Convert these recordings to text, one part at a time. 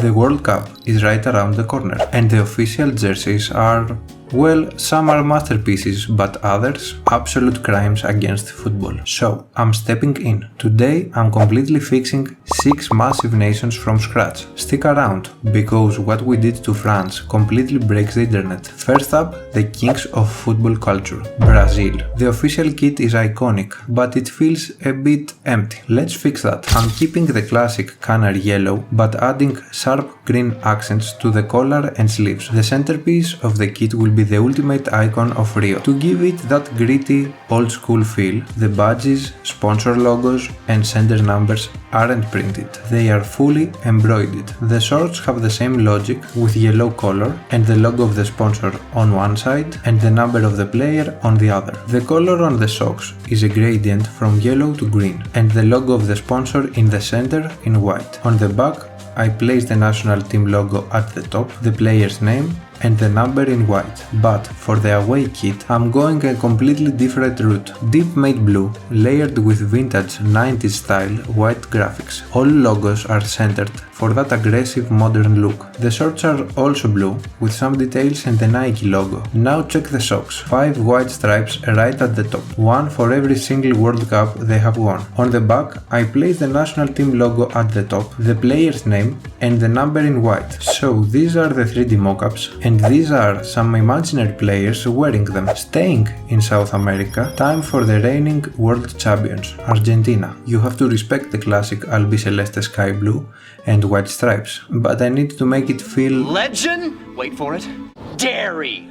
The World Cup is right around the corner, and the official jerseys are, well, some are masterpieces, but others absolute crimes against football. So, I'm stepping in. Today, I'm completely fixing 6 massive nations from scratch. Stick around, because what we did to France completely breaks the internet. First up, the kings of football culture, Brazil. The official kit is iconic, but it feels a bit empty. Let's fix that. I'm keeping the classic canary yellow, but adding sharp green accents to the collar and sleeves. The centerpiece of the kit will be the ultimate icon of Rio. To give it that gritty, old school feel, the badges, sponsor logos and sender numbers aren't printed. They are fully embroidered. The shorts have the same logic with yellow color and the logo of the sponsor on one side and the number of the player on the other. The color on the socks is a gradient from yellow to green and the logo of the sponsor in the center in white. On the back, I placed the national team logo at the top, the player's name and the number in white, but for the away kit I'm going a completely different route. Deep matte blue, layered with vintage 90s style white graphics. All logos are centered for that aggressive modern look. The shorts are also blue, with some details and the Nike logo. Now check the socks. 5 white stripes right at the top, one for every single World Cup they have won. On the back, I placed the national team logo at the top, the player's name and the number in white. So these are the 3D mockups, and these are some imaginary players wearing them. Staying in South America, time for the reigning world champions, Argentina. You have to respect the classic albiceleste sky blue and white stripes, but I need to make it feel legend. Wait for it. Dairy.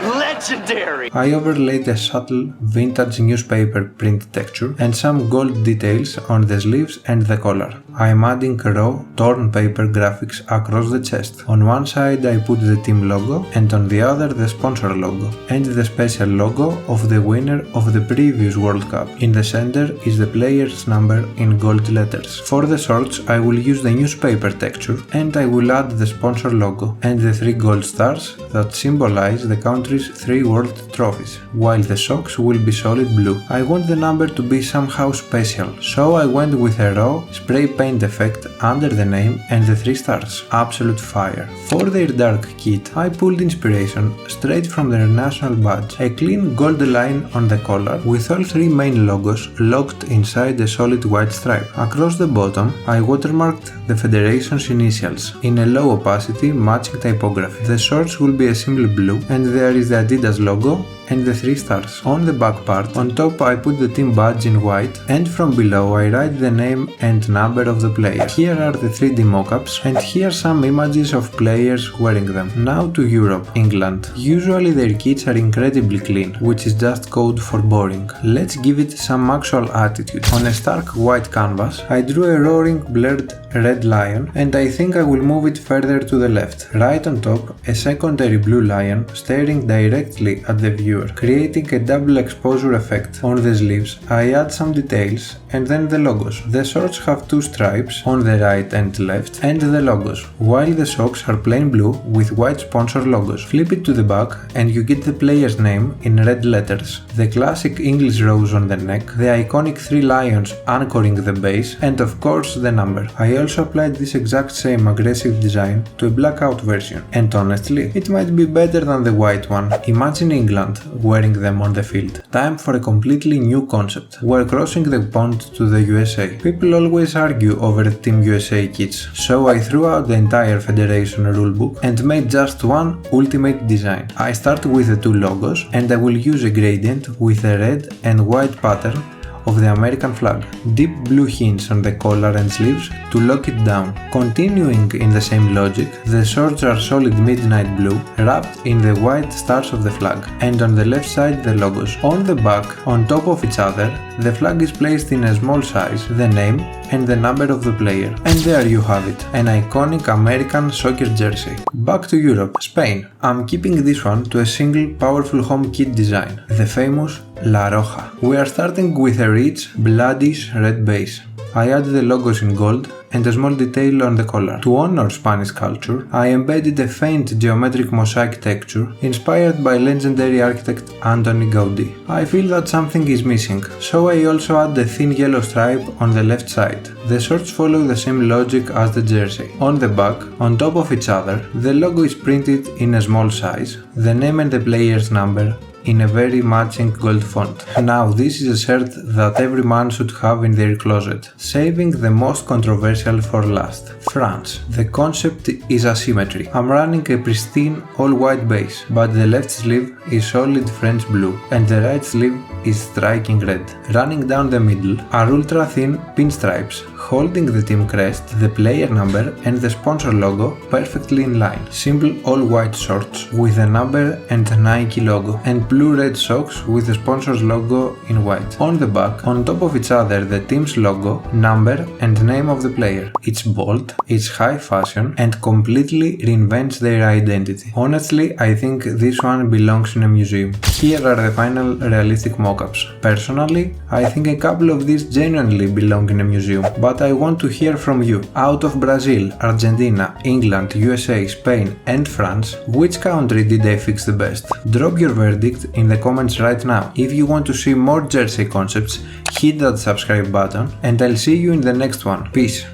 Legendary! I overlaid a subtle vintage newspaper print texture and some gold details on the sleeves and the collar. I am adding raw, torn paper graphics across the chest. On one side I put the team logo and on the other the sponsor logo and the special logo of the winner of the previous World Cup. In the center is the player's number in gold letters. For the shorts I will use the newspaper texture and I will add the sponsor logo and the 3 gold stars that symbolize the country's 3 world trophies, while the socks will be solid blue. I want the number to be somehow special, so I went with a raw spray paint effect under the name and the 3 stars. Absolute fire. For their dark kit, I pulled inspiration straight from their national badge, a clean gold line on the collar with all 3 main logos locked inside a solid white stripe. Across the bottom, I watermarked the federation's initials in a low opacity matching typography. The shorts will be a simple blue and there is the Adidas logo and the 3 stars. On the back part, on top I put the team badge in white and from below I write the name and number of the player. Here are the 3D mockups and here some images of players wearing them. Now to Europe, England. Usually their kits are incredibly clean, which is just code for boring. Let's give it some actual attitude. On a stark white canvas, I drew a roaring blurred red lion and I think I will move it further to the left. Right on top, a secondary blue lion staring directly at the viewer, creating a double exposure effect. On the sleeves, I add some details and then the logos. The shorts have 2 stripes on the right and left and the logos, while the socks are plain blue with white sponsor logos. Flip it to the back and you get the player's name in red letters, the classic English rose on the neck, the iconic 3 lions anchoring the base and of course the number. I also applied this exact same aggressive design to a blackout version, and honestly, it might be better than the white one. Imagine England wearing them on the field. Time for a completely new concept. We're crossing the pond to the USA. People always argue over Team USA kits, so I threw out the entire Federation rulebook and made just one ultimate design. I start with the 2 logos and I will use a gradient with a red and white pattern of the American flag. Deep blue hints on the collar and sleeves to lock it down. Continuing in the same logic, the shorts are solid midnight blue wrapped in the white stars of the flag, and on the left side the logos. On the back, on top of each other, the flag is placed in a small size, the name and the number of the player. And there you have it, an iconic American soccer jersey. Back to Europe, Spain. I'm keeping this one to a single powerful home kit design, the famous La Roja. We are starting with a rich, bloodish red base. I add the logos in gold and a small detail on the collar. To honor Spanish culture, I embedded a faint geometric mosaic texture inspired by legendary architect Antoni Gaudí. I feel that something is missing, so I also add a thin yellow stripe on the left side. The shorts follow the same logic as the jersey. On the back, on top of each other, the logo is printed in a small size, the name and the player's number in a very matching gold font. Now this is a shirt that every man should have in their closet. Saving the most controversial for last. France. The concept is asymmetry. I'm running a pristine all-white base, but the left sleeve is solid French blue and the right sleeve is striking red. Running down the middle are ultra-thin pinstripes, holding the team crest, the player number and the sponsor logo perfectly in line. Simple all-white shorts with a number and Nike logo, and blue-red socks with the sponsor's logo in white. On the back, on top of each other, the team's logo, number and name of the player. It's bold, it's high fashion and completely reinvents their identity. Honestly, I think this one belongs in a museum. Here are the final realistic mock-ups. Personally, I think a couple of these genuinely belong in a museum, but I want to hear from you. Out of Brazil, Argentina, England, USA, Spain and France, which country did they fix the best? Drop your verdict in the comments right now. If you want to see more jersey concepts, hit that subscribe button and I'll see you in the next one. Peace!